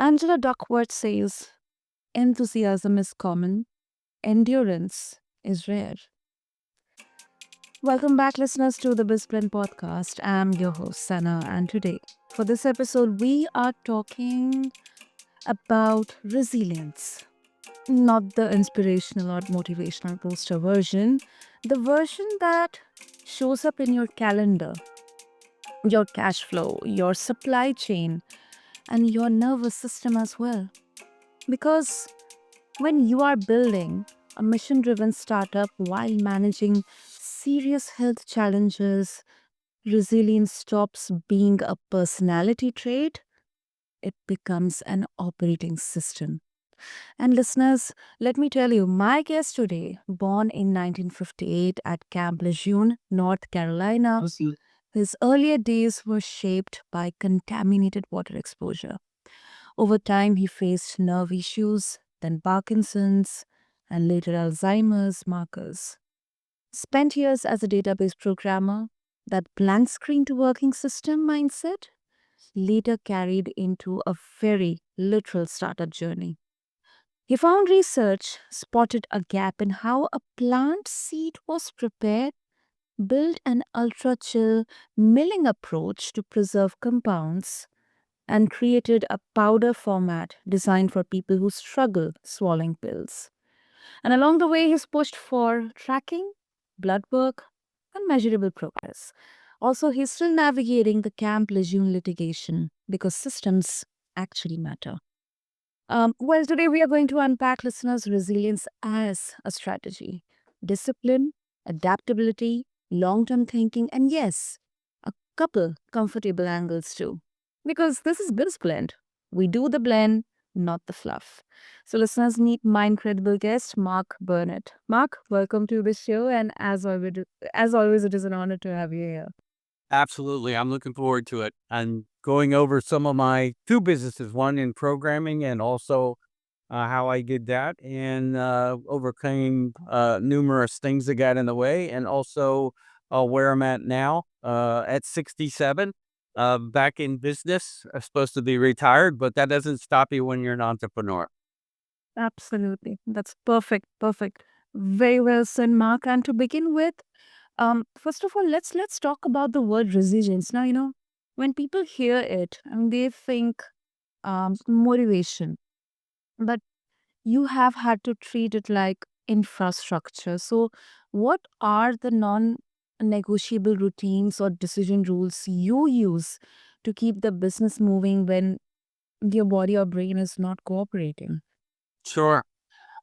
Angela Duckworth says, enthusiasm is common, endurance is rare. Welcome back, listeners, to the BizBlend Podcast. I'm your host, Sana, and today, for this episode, we are talking about resilience. Not the inspirational or motivational poster version, the version that shows up in your calendar, your cash flow, your supply chain, and your nervous system as well. Because when you are building a mission driven startup while managing serious health challenges, resilience stops being a personality trait, it becomes an operating system. And listeners, let me tell you, my guest today, born in 1958 at Camp Lejeune, North Carolina, his earlier days were shaped by contaminated water exposure. Over time, he faced nerve issues, then Parkinson's, and later Alzheimer's markers. Spent years as a database programmer, that blank screen to working system mindset later carried into a very literal startup journey. He found research spotted a gap in how a plant seed was prepared, built an ultra chill milling approach to preserve compounds, and created a powder format designed for people who struggle swallowing pills. And along the way, he's pushed for tracking, blood work, and measurable progress. Also, he's still navigating the Camp Lejeune litigation because systems actually matter. Well, today we are going to unpack listeners' resilience as a strategy, discipline, adaptability, long term thinking, and yes, a couple comfortable angles too. Because this is BizBlend. We do the blend, not the fluff. So, listeners, meet my incredible guest, Mark Burnett. Mark, welcome to the show, and as always, it is an honor to have you here. Absolutely. I'm looking forward to it. I'm going over some of my two businesses, one in programming and also how I did that and overcame numerous things that got in the way, and also where I'm at now at 67. Back in business, I'm supposed to be retired, but that doesn't stop you when you're an entrepreneur. Absolutely. That's perfect. Perfect. Very well said, Mark. And to begin with, first of all, let's talk about the word resilience. Now, when people hear it, I mean, they think motivation, but you have had to treat it like infrastructure. So, what are the non-negotiable routines or decision rules you use to keep the business moving when your body or brain is not cooperating? Sure.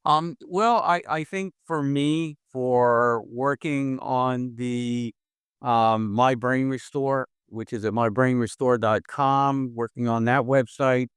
Well, I think for me, for working on the My Brain Restore, which is at mybrainrestore.com, working on that website,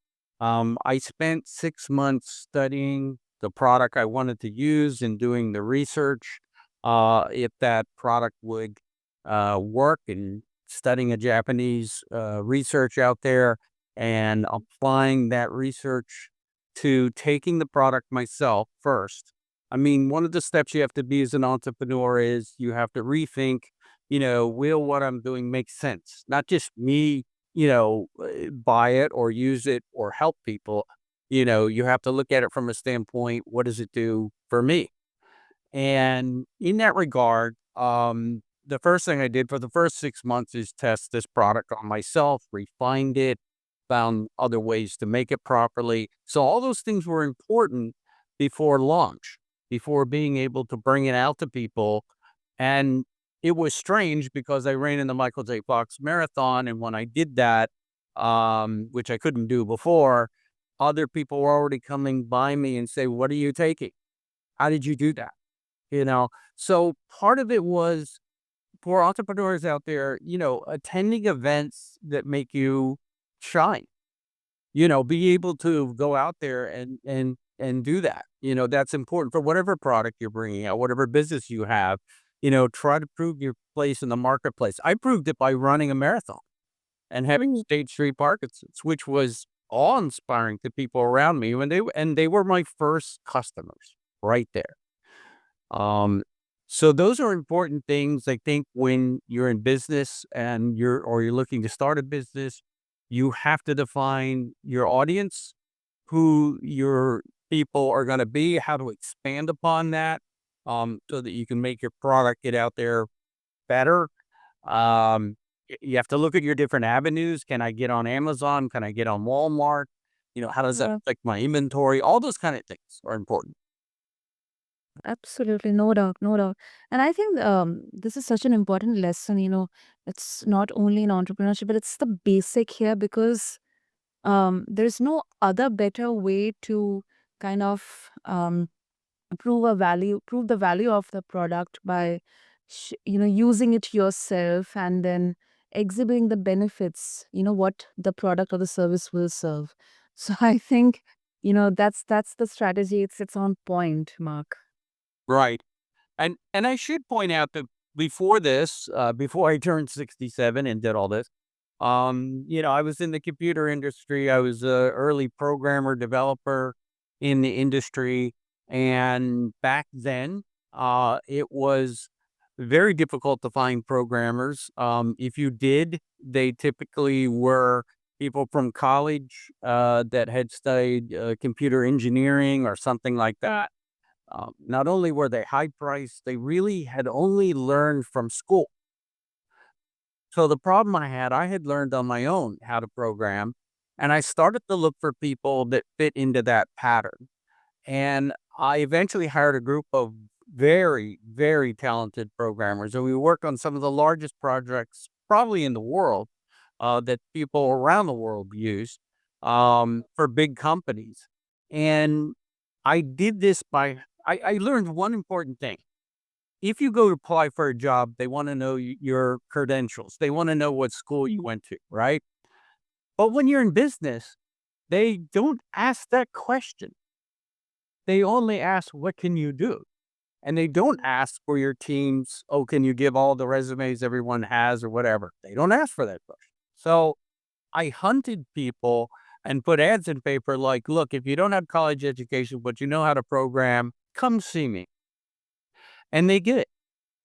I spent 6 months studying the product I wanted to use and doing the research, if that product would work, and studying a Japanese research out there and applying that research to taking the product myself first. I mean, one of the steps you have to be as an entrepreneur is you have to rethink, will what I'm doing make sense? Not just me, buy it or use it or help people. You have to look at it from a standpoint, what does it do for me? And in that regard, the first thing I did for the first 6 months is test this product on myself, refined it, found other ways to make it properly. So all those things were important before launch, before being able to bring it out to people. And it was strange because I ran in the Michael J. Fox marathon. And when I did that, which I couldn't do before, other people were already coming by me and say, "What are you taking? How did you do that?" So part of it was for entrepreneurs out there, attending events that make you shine, be able to go out there and do that. That's important for whatever product you're bringing out, whatever business you have. Try to prove your place in the marketplace. I proved it by running a marathon and having State Street Parkinson's, which was awe-inspiring to people around me when they were my first customers right there. So those are important things. I think when you're in business and you're looking to start a business, you have to define your audience. who your people are going to be, how to expand upon that, so that you can make your product get out there better. You have to look at your different avenues. Can I get on Amazon? Can I get on Walmart? How does that Yeah, affect my inventory? All those kind of things are important. absolutely. No doubt. No doubt. And I think this is such an important lesson. It's not only in entrepreneurship, but it's the basic here because there's no other better way to kind of prove the value of the product by using it yourself and then exhibiting the benefits, what the product or the service will serve. So I think that's the strategy. It's on point, Mark. Right. And I should point out that before this, before I turned 67 and did all this, I was in the computer industry. I was a early programmer, developer in the industry. And back then, it was very difficult to find programmers. If you did, they typically were people from college that had studied computer engineering or something like that. Not only were they high priced, they really had only learned from school. So the problem I had learned on my own how to program, and I started to look for people that fit into that pattern. And I eventually hired a group of very, very talented programmers, and we worked on some of the largest projects probably in the world that people around the world use for big companies. And I did this I learned one important thing. If you go to apply for a job, they want to know your credentials. They want to know what school you went to, right? But when you're in business, they don't ask that question. They only ask, what can you do? And they don't ask for your teams, oh, can you give all the resumes everyone has or whatever? They don't ask for that question. So I hunted people and put ads in paper like, look, if you don't have college education, but you know how to program, come see me. And they get it.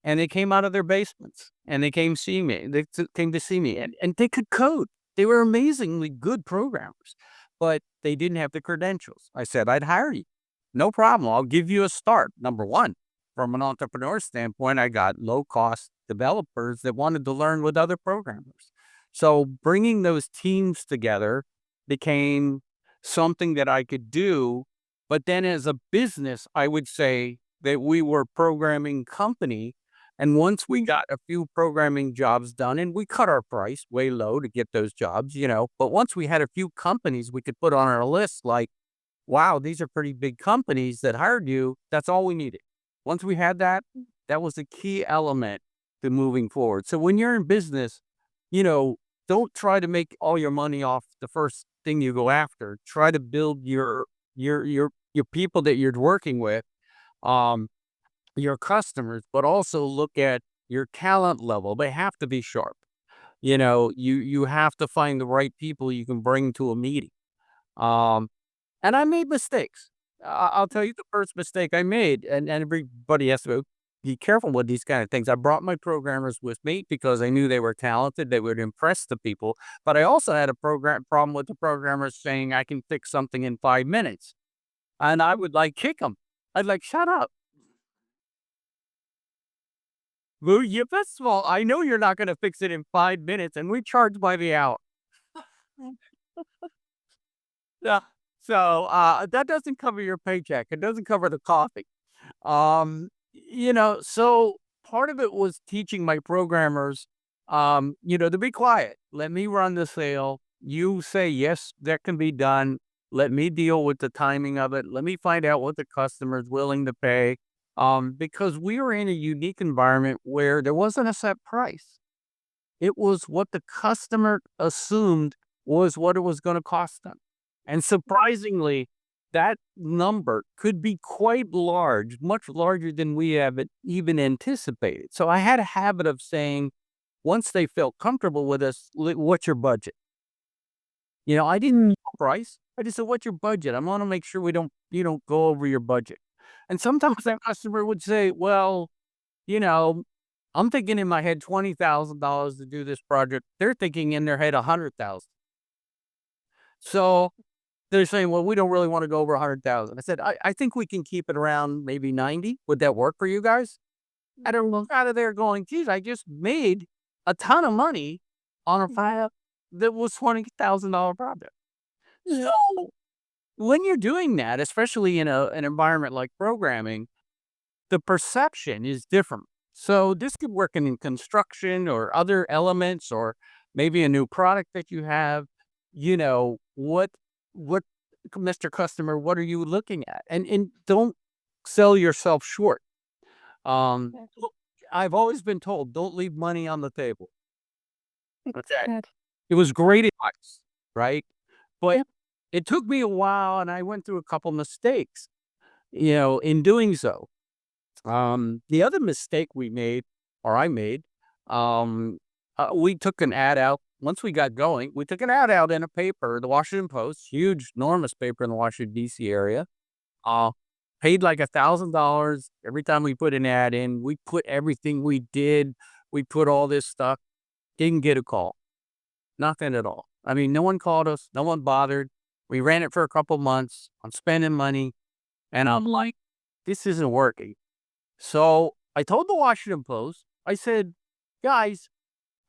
And they came out of their basements and they came see me. Came to see me and they could code. They were amazingly good programmers, but they didn't have the credentials. I said, I'd hire you. No problem. I'll give you a start. Number one, from an entrepreneur standpoint, I got low cost developers that wanted to learn with other programmers. So bringing those teams together became something that I could do. But then as a business, I would say that we were programming company, and once we got a few programming jobs done, and we cut our price way low to get those jobs, but once we had a few companies we could put on our list, like, wow, these are pretty big companies that hired you, that's all we needed. Once we had that, that was a key element to moving forward. So when you're in business, you know, don't try to make all your money off the first thing you go after. Try to build your people that you're working with. Um, your customers, but also look at your talent level. They have to be sharp. You have to find the right people you can bring to a meeting. Um, and I made mistakes. I'll tell you the first mistake I made, and everybody has to be careful with these kind of things. I brought my programmers with me because I knew they were talented, they would impress the people. But I also had a program problem with the programmers saying I can fix something in 5 minutes, and I would like kick them. I'd like shut up. Well, yeah, first of all, I know you're not gonna fix it in 5 minutes, and we charge by the hour. Yeah. So, that doesn't cover your paycheck. It doesn't cover the coffee. So part of it was teaching my programmers, to be quiet. Let me run the sale. You say, yes, that can be done. Let me deal with the timing of it. Let me find out what the customer is willing to pay. Because we were in a unique environment where there wasn't a set price. It was what the customer assumed was what it was going to cost them. And surprisingly, that number could be quite large, much larger than we have even anticipated. So I had a habit of saying, once they felt comfortable with us, what's your budget? I didn't know price. I just said, what's your budget? I want to make sure you don't go over your budget. And sometimes that customer would say, well, you know, I'm thinking in my head $20,000 to do this project. They're thinking in their head 100,000. So they're saying, well, we don't really want to go over 100,000. I said, I think we can keep it around maybe 90. Would that work for you guys? I don't look out of there going, geez, I just made a ton of money on a file that was $20,000 project. So when you're doing that, especially in an environment like programming, the perception is different. So this could work in construction or other elements, or maybe a new product that you have. What, Mr. Customer, what are you looking at? And don't sell yourself short. Look, I've always been told, don't leave money on the table. Okay. That. It was great advice, right? But Yep. it took me a while, and I went through a couple mistakes, in doing so. The other mistake we made, or I made, um, we took an ad out. Once we got going, we took an ad out in a paper, the Washington Post, huge, enormous paper in the Washington, D.C. area. Uh, Paid like $1,000 every time we put an ad in. We put everything we did. We put all this stuff. Didn't get a call. Nothing at all. I mean, no one called us. No one bothered. We ran it for a couple months. I'm spending money, and I'm like, this isn't working. So I told the Washington Post, I said, guys,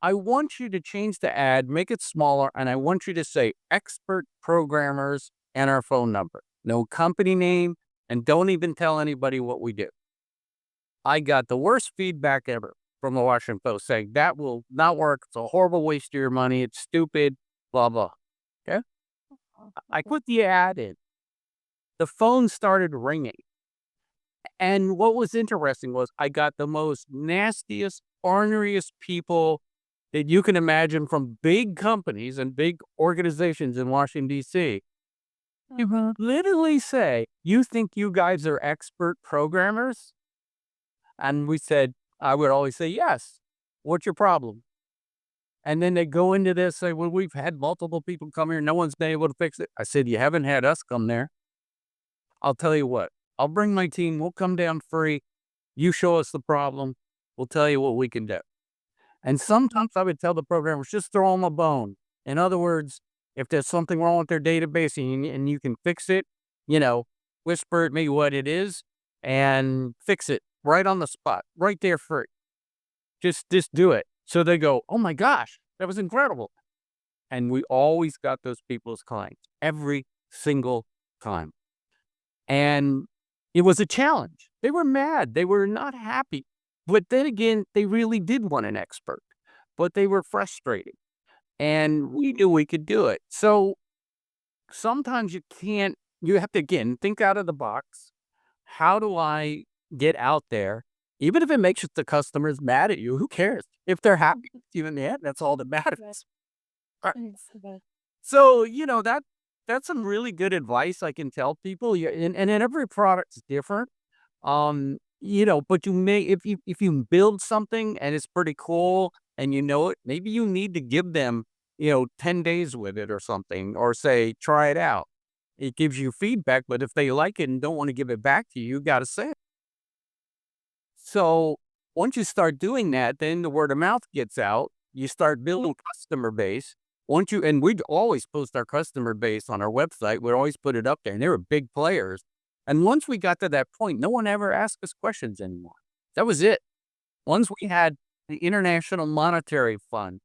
I want you to change the ad, make it smaller, and I want you to say expert programmers and our phone number. No company name, and don't even tell anybody what we do. I got the worst feedback ever from the Washington Post saying that will not work. It's a horrible waste of your money. It's stupid, blah, blah. Okay. I put the ad in. The phone started ringing. And what was interesting was I got the most nastiest, orneriest people that you can imagine from big companies and big organizations in Washington, D.C. You literally say, you think you guys are expert programmers? And we said, I would always say, yes. What's your problem? And then they go into this, say, well, we've had multiple people come here. No one's been able to fix it. I said, you haven't had us come there. I'll tell you what, I'll bring my team. We'll come down free. You show us the problem. We'll tell you what we can do. And sometimes I would tell the programmers, just throw them a bone. In other words, if there's something wrong with their database and you can fix it, whisper at me what it is and fix it right on the spot, right there free. Just do it. So they go, oh my gosh, that was incredible. And we always got those people as clients every single time. And it was a challenge. They were mad. They were not happy. But then again, they really did want an expert, but they were frustrated. And we knew we could do it. So sometimes you have to, again, think out of the box. How do I get out there? Even if it makes the customers mad at you, who cares? If they're happy with you in the end, that's all that matters. Right. So, that's some really good advice I can tell people. And every product's different. But if you build something and it's pretty cool and maybe you need to give them, 10 days with it or something, or say, try it out. It gives you feedback, but if they like it and don't want to give it back to you, you got to say it. So once you start doing that, then the word of mouth gets out. You start building customer base. And we'd always post our customer base on our website. We'd always put it up there, and they were big players. And once we got to that point, no one ever asked us questions anymore. That was it. Once we had the International Monetary Fund,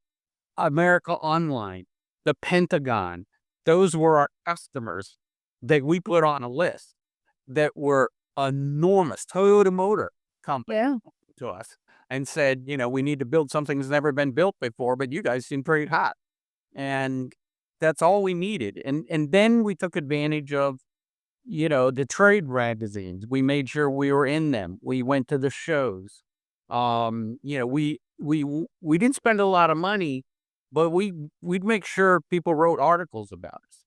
America Online, the Pentagon, those were our customers that we put on a list that were enormous. Toyota Motor Company to us and said, we need to build something that's never been built before, but you guys seem pretty hot. And that's all we needed. And then we took advantage of, the trade magazines. We made sure we were in them. We went to the shows. We didn't spend a lot of money, but we'd make sure people wrote articles about us.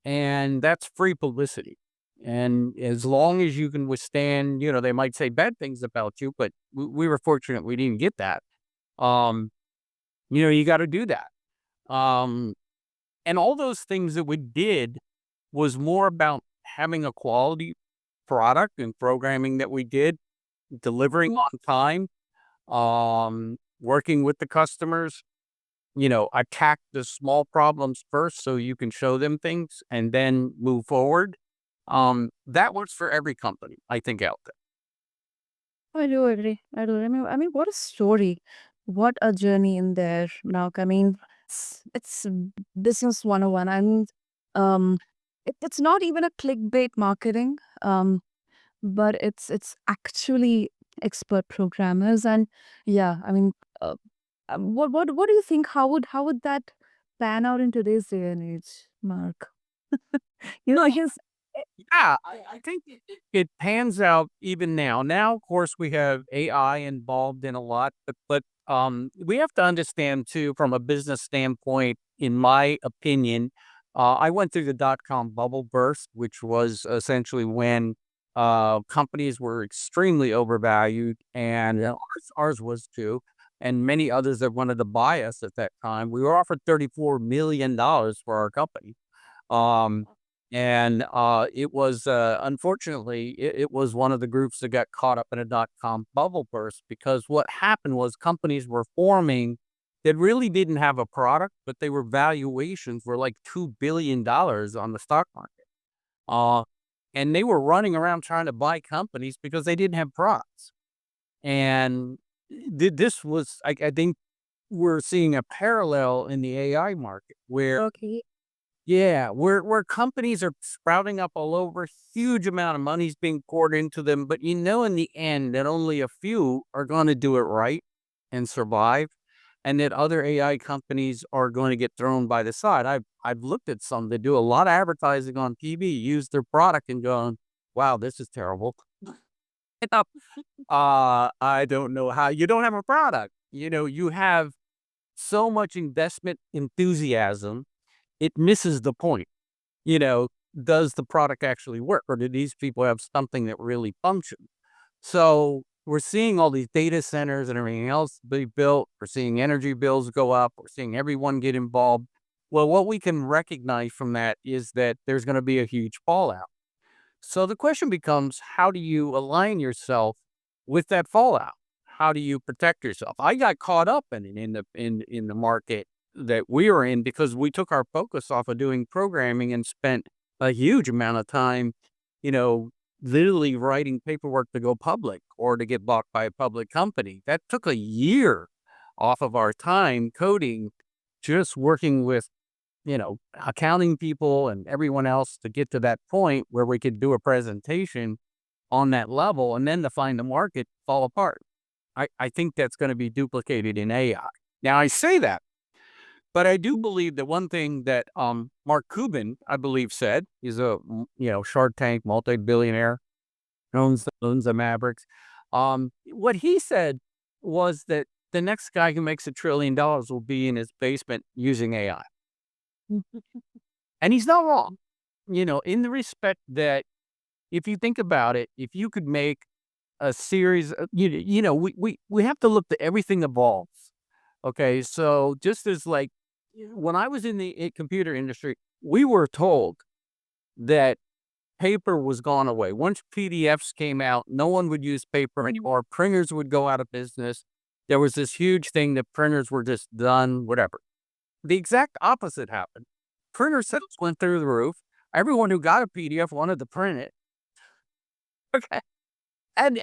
And that's free publicity. And as long as you can withstand, they might say bad things about you, but we were fortunate we didn't get that. You got to do that. And all those things that we did was more about having a quality product and programming that we did, delivering on time, working with the customers. attack the small problems first so you can show them things and then move forward. That works for every company, I think, out there. I do agree. I do. I mean, what a story. What a journey in there, now. I mean, it's business 101. And um, it's not even a clickbait marketing, but it's actually expert programmers. And yeah, I mean, uh, what do you think? How would that pan out in today's day and age, Mark? Yes. Yeah, I think it pans out even now. Now, of course, we have AI involved in a lot, but we have to understand too, from a business standpoint. In my opinion, I went through the dot-com bubble burst, which was essentially when companies were extremely overvalued, and ours was too, and many others that wanted to buy us at that time. We were offered $34 million for our company. Um, and it was, unfortunately, it was one of the groups that got caught up in a dot-com bubble burst, because what happened was companies were forming that really didn't have a product, but they were valuations were like $2 billion on the stock market. Uh, and they were running around trying to buy companies because they didn't have products. And this was, I think we're seeing a parallel in the AI market where, Okay. yeah, where companies are sprouting up all over, huge amount of money's being poured into them, but in the end that only a few are gonna do it right and survive, and that other AI companies are going to get thrown by the side. I've looked at some that do a lot of advertising on TV, use their product and going, "Wow, this is terrible." I don't know how you don't have a product. You have so much investment enthusiasm, it misses the point. you know, does the product actually work, or do these people have something that really functions? So we're seeing all these data centers and everything else be built. We're seeing energy bills go up. We're seeing everyone get involved. Well, what we can recognize from that is that there's going to be a huge fallout. So the question becomes, how do you align yourself with that fallout? How do you protect yourself? I got caught up in the market that we were in because we took our focus off of doing programming and spent a huge amount of time, you know, literally writing paperwork to go public or to get bought by a public company. That took a year off of our time coding, just working with accounting people and everyone else to get to that point where we could do a presentation on that level, and then to find the market fall apart. I think that's going to be duplicated in AI. Now, I say that, but I do believe that one thing that Mark Cuban, I believe, said, is Shark Tank multi-billionaire, owns the Mavericks. What he said was that the next guy who makes $1 trillion will be in his basement using AI. And he's not wrong, in the respect that if you think about it, if you could make a series, we have to look that everything evolves. Okay. So just as like when I was in the computer industry, we were told that paper was gone away. Once PDFs came out, no one would use paper anymore. Printers would go out of business. There was this huge thing that printers were just done, whatever. The exact opposite happened. Printer sales went through the roof. Everyone who got a PDF wanted to print it. Okay. And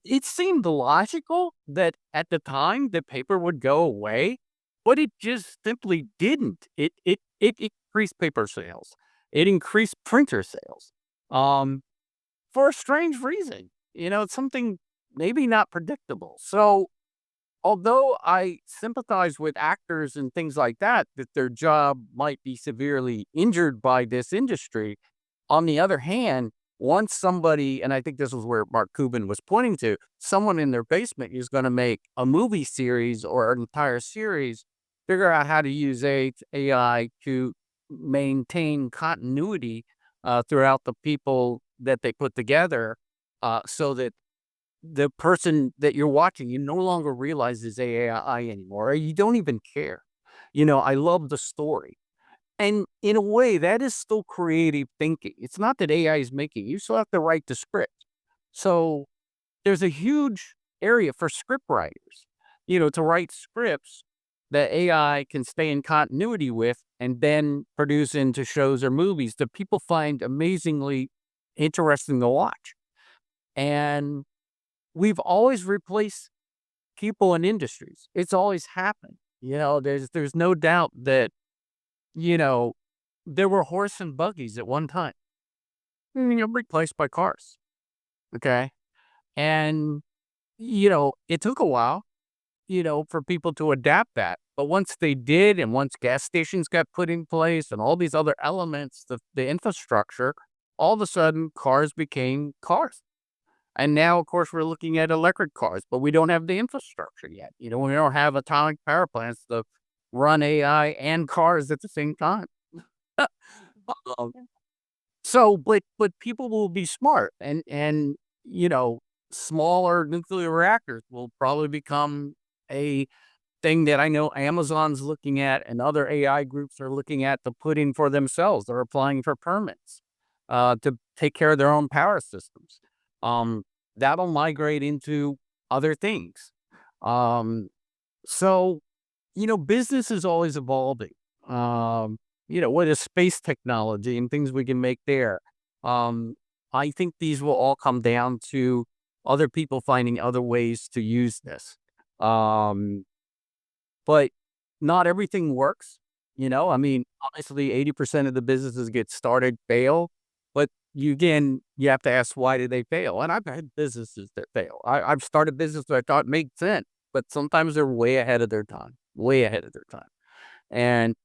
it seemed logical that at the time the paper would go away, but it just simply didn't. It increased paper sales. It increased printer sales. Um, for a strange reason. It's something maybe not predictable. So although I sympathize with actors and things like that, that their job might be severely injured by this industry, on the other hand, once somebody, and I think this was where Mark Cuban was pointing to, someone in their basement is going to make a movie series or an entire series, figure out how to use AI to maintain continuity throughout the people that they put together, so that the person that you're watching, you no longer realize is AI anymore, or you don't even care. I love the story. And in a way, that is still creative thinking. It's not that AI is making, you still have to write the script. So there's a huge area for script writers, to write scripts that AI can stay in continuity with and then produce into shows or movies that people find amazingly interesting to watch. And we've always replaced people in industries. It's always happened. There's no doubt that, you know, there were horse and buggies at one time. Replaced by cars. Okay. And, it took a while, for people to adapt that. But once they did, and once gas stations got put in place and all these other elements, the infrastructure, all of a sudden cars became cars. And now, of course, we're looking at electric cars, but we don't have the infrastructure yet. We don't have atomic power plants to run AI and cars at the same time. Um, but people will be smart, and smaller nuclear reactors will probably become a thing that I know Amazon's looking at, and other AI groups are looking at to put in for themselves. They're applying for permits to take care of their own power systems. Um, that'll migrate into other things. Um, so, business is always evolving. What is space technology and things we can make there. Um, I think these will all come down to other people finding other ways to use this. Um, but not everything works. I mean, honestly, 80% of the businesses get started fail, but you have to ask, why did they fail? And I've had businesses that fail. I've started businesses that I thought made sense, but sometimes they're way ahead of their time, way ahead of their time. And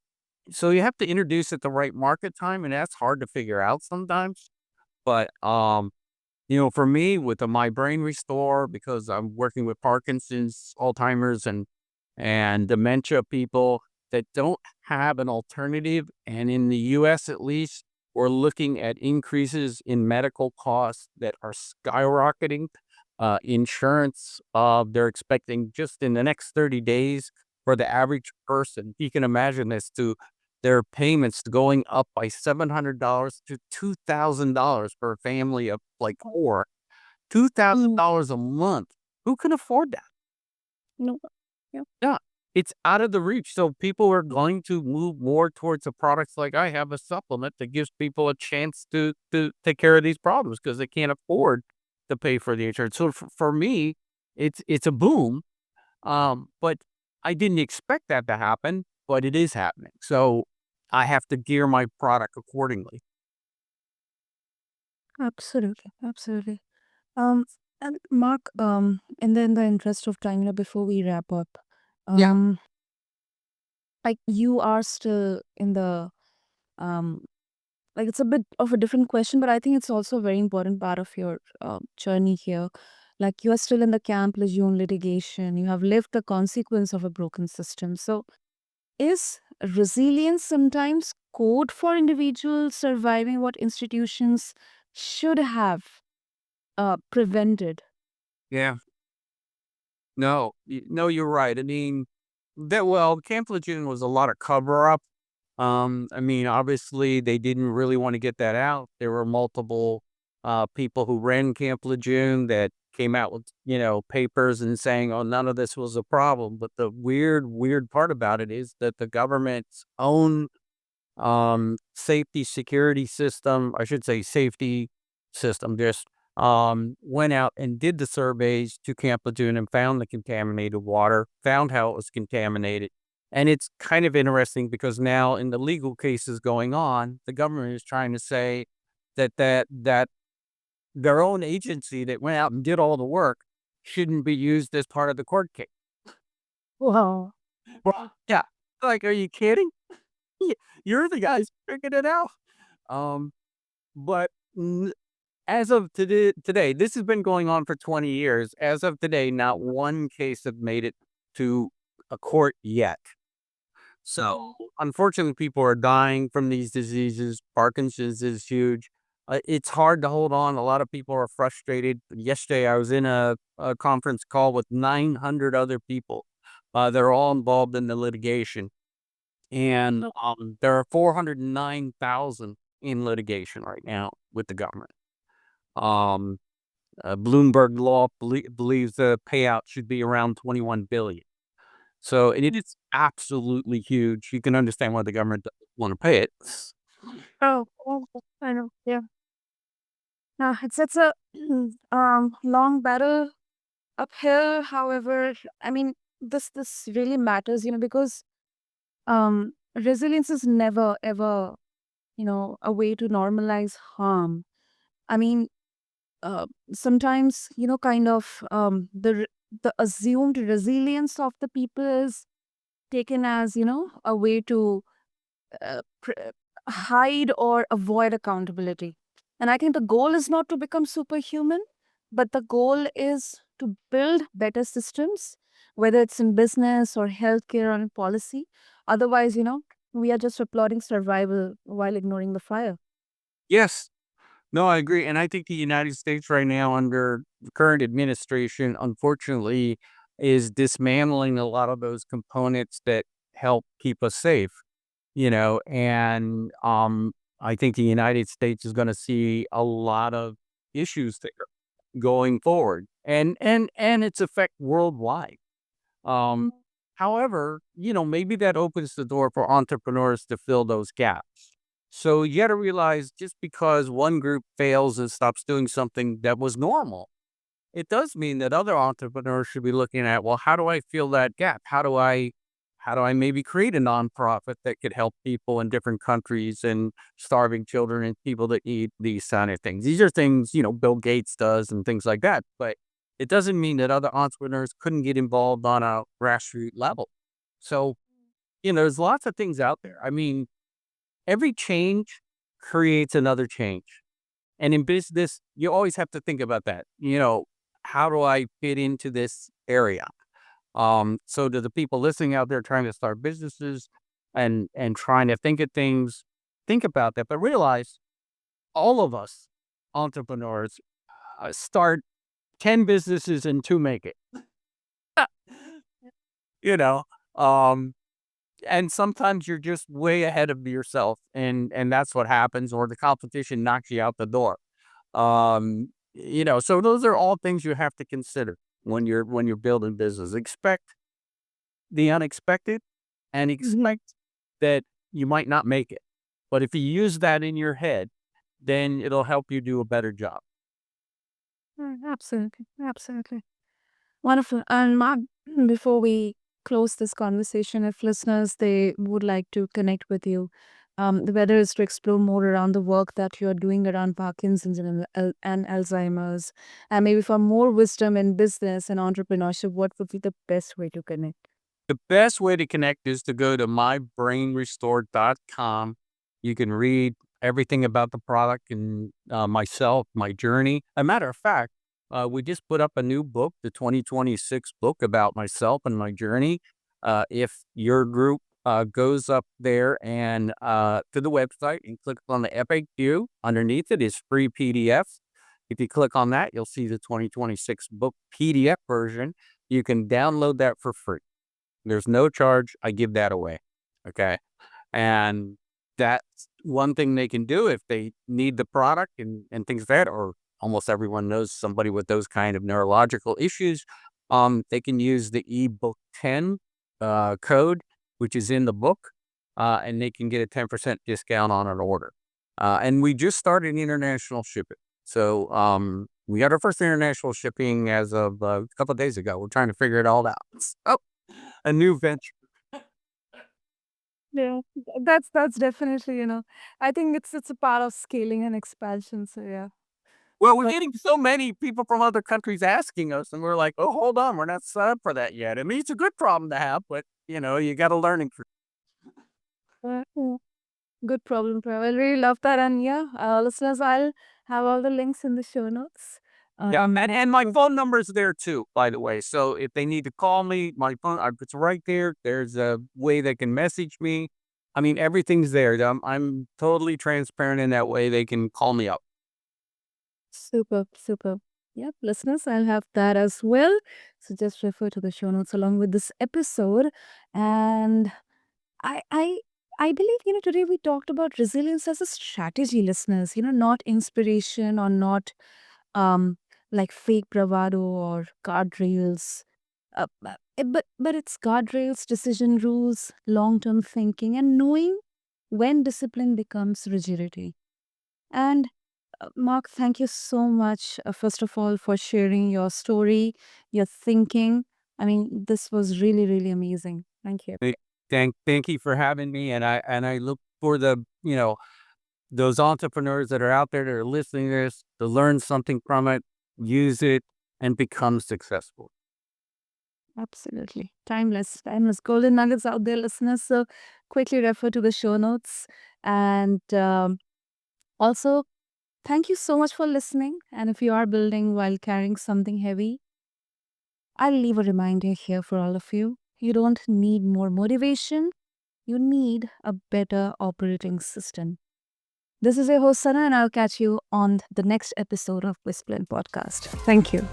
so you have to introduce at the right market time, and that's hard to figure out sometimes. But for me, with the My Brain Restore, because I'm working with Parkinson's, Alzheimer's, and dementia people that don't have an alternative, and in the U.S. at least, we're looking at increases in medical costs that are skyrocketing. Insurance, they're expecting just in the next 30 days for the average person, you can imagine this, to their payments going up by $700 to $2,000 for a family of like four. $2,000 a month. Who can afford that? No. Yeah. It's out of the reach. So people are going to move more towards the products like I have, a supplement that gives people a chance to take care of these problems because they can't afford to pay for the insurance. So for me, it's a boom. But I didn't expect that to happen, but it is happening. So I have to gear my product accordingly. Absolutely, absolutely. Um, and Mark, and then the interest of time, before we wrap up, Yeah. um, like you are still in the um, like it's a bit of a different question, but I think it's also a very important part of your journey here. Like you are still in the camp lejeune litigation. You have lived the consequence of a broken system. So, is resilience sometimes code for individuals surviving what institutions should have prevented? Yeah. No, you're right. I mean, Camp Lejeune was a lot of cover up. I mean, obviously, they didn't really want to get that out. There were multiple people who ran Camp Lejeune that came out with, papers and saying, oh, none of this was a problem. But the weird part about it is that the government's own safety security system, I should say safety system, just went out and did the surveys to Camp Lejeune and found the contaminated water, found how it was contaminated. And it's kind of interesting because now in the legal cases going on, the government is trying to say that their own agency that went out and did all the work shouldn't be used as part of the court case. Wow. Well, yeah. Like, are you kidding? You're the guys figuring it out. Um, but as of today, this has been going on for 20 years. As of today, not one case have made it to a court yet. So, unfortunately, people are dying from these diseases. Parkinson's is huge. It's hard to hold on. A lot of people are frustrated. Yesterday, I was in a conference call with 900 other people. They're all involved in the litigation. And there are 409,000 in litigation right now with the government. Um, Bloomberg Law believes the payout should be around 21 billion. So, and it is absolutely huge. You can understand why the government doesn't want to pay it. Oh, oh, I know. Yeah. It's a long battle uphill. However, I mean, this really matters, because resilience is never ever, a way to normalize harm. I mean, sometimes, kind of the assumed resilience of the people is taken as, a way to hide or avoid accountability. And I think the goal is not to become superhuman, but the goal is to build better systems, whether it's in business or healthcare or in policy. Otherwise, we are just applauding survival while ignoring the fire. Yes. No, I agree. And I think the United States right now, under the current administration, unfortunately, is dismantling a lot of those components that help keep us safe, and I think the United States is going to see a lot of issues there going forward, and its effect worldwide. Um, However, maybe that opens the door for entrepreneurs to fill those gaps. So you got to realize, just because one group fails and stops doing something that was normal, it does mean that other entrepreneurs should be looking at, well, how do I fill that gap? How do I maybe create a nonprofit that could help people in different countries and starving children and people that need these kind of things? These are things, Bill Gates does and things like that. But it doesn't mean that other entrepreneurs couldn't get involved on a grassroots level. So, there's lots of things out there. I mean, every change creates another change. And in business, you always have to think about that. How do I fit into this area? So to the people listening out there trying to start businesses and trying to think of things, think about that, but realize all of us entrepreneurs start 10 businesses and two make it. you know, um, and sometimes you're just way ahead of yourself, and that's what happens, or the competition knocks you out the door. So those are all things you have to consider when you're building business. Expect the unexpected and expect that you might not make it. But if you use that in your head, then it'll help you do a better job. Absolutely. Absolutely. Wonderful. And before we close this conversation, if listeners they would like to connect with you, whether it's to explore more around the work that you're doing around Parkinson's and Alzheimer's, and maybe for more wisdom in business and entrepreneurship, what would be the best way to connect? The best way to connect is to go to mybrainrestore.com. You can read everything about the product and myself, my journey. A matter of fact, we just put up a new book, the 2026 book about myself and my journey. If your group goes up there and to the website and click on the FAQ, underneath it is free PDF. If you click on that, you'll see the 2026 book PDF version. You can download that for free. There's no charge. I give that away. Okay. And that's one thing they can do if they need the product and things like that, or almost everyone knows somebody with those kind of neurological issues. They can use the ebook 10 code, which is in the book, and they can get a 10% discount on an order. And we just started international shipping. So we got our first international shipping as of a couple of days ago. We're trying to figure it all out. So a new venture. Yeah, that's definitely, I think it's a part of scaling and expansion. So yeah. Well, we're But getting so many people from other countries asking us, and we're like, "Oh, hold on, we're not set up for that yet." I mean, it's a good problem to have, but you got a learning curve. yeah. Good problem, Prav. I really love that. And yeah, listeners, I'll have all the links in the show notes. Yeah, and my phone number is there too, by the way. So if they need to call me, my phone it's right there. There's a way they can message me. I mean, everything's there. I'm totally transparent in that way. They can call me up. Super, super. Yep, listeners, I'll have that as well. So just refer to the show notes along with this episode. And I I I believe, today we talked about resilience as a strategy, listeners, not inspiration or not um like fake bravado or guardrails. But it's guardrails, decision rules, long-term thinking, and knowing when discipline becomes rigidity. And Mark, thank you so much, first of all, for sharing your story, your thinking. I mean, this was really, really amazing. Thank you. Thank you for having me, and I look for those entrepreneurs that are out there that are listening to this to learn something from it, use it, and become successful. Absolutely. Timeless, timeless golden nuggets out there, listeners. So quickly refer to the show notes. And also, thank you so much for listening. And if you are building while carrying something heavy, I'll leave a reminder here for all of you. You don't need more motivation, you need a better operating system. This is your host, Sana, and I'll catch you on the next episode of BizBlend Podcast. Thank you.